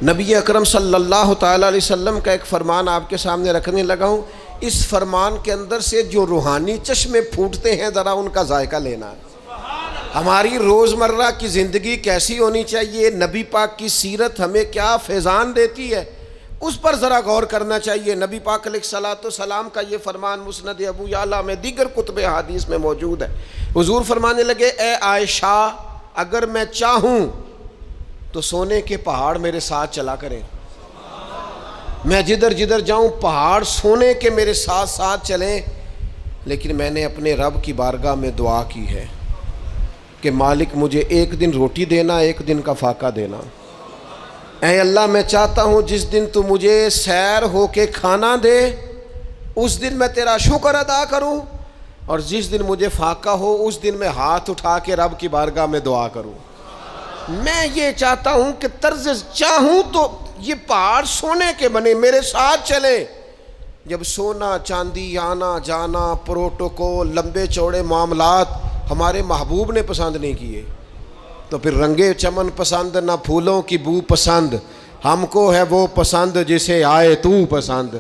نبی اکرم صلی اللہ تعالیٰ علیہ وسلم کا ایک فرمان آپ کے سامنے رکھنے لگا ہوں. اس فرمان کے اندر سے جو روحانی چشمے پھوٹتے ہیں ذرا ان کا ذائقہ لینا. ہماری روزمرہ کی زندگی کیسی ہونی چاہیے، نبی پاک کی سیرت ہمیں کیا فیضان دیتی ہے، اس پر ذرا غور کرنا چاہیے. نبی پاک علیہ الصلوۃ والسلام کا یہ فرمان مسند ابو یعلا میں دیگر کتب حدیث میں موجود ہے. حضور فرمانے لگے، اے عائشہ، اگر میں چاہوں تو سونے کے پہاڑ میرے ساتھ چلا کریں. میں جدھر جدھر جاؤں پہاڑ سونے کے میرے ساتھ ساتھ چلیں. لیکن میں نے اپنے رب کی بارگاہ میں دعا کی ہے کہ مالک مجھے ایک دن روٹی دینا، ایک دن کا فاقہ دینا. اے اللہ، میں چاہتا ہوں جس دن تو مجھے سیر ہو کے کھانا دے اس دن میں تیرا شکر ادا کروں، اور جس دن مجھے فاقہ ہو اس دن میں ہاتھ اٹھا کے رب کی بارگاہ میں دعا کروں. میں یہ چاہتا ہوں کہ طرز چاہوں تو یہ پہاڑ سونے کے بنے میرے ساتھ چلے. جب سونا چاندی آنا جانا پروٹوکول لمبے چوڑے معاملات ہمارے محبوب نے پسند نہیں کیے تو پھر رنگے چمن پسند نہ پھولوں کی بو پسند. ہم کو ہے وہ پسند جسے آئے تو پسند.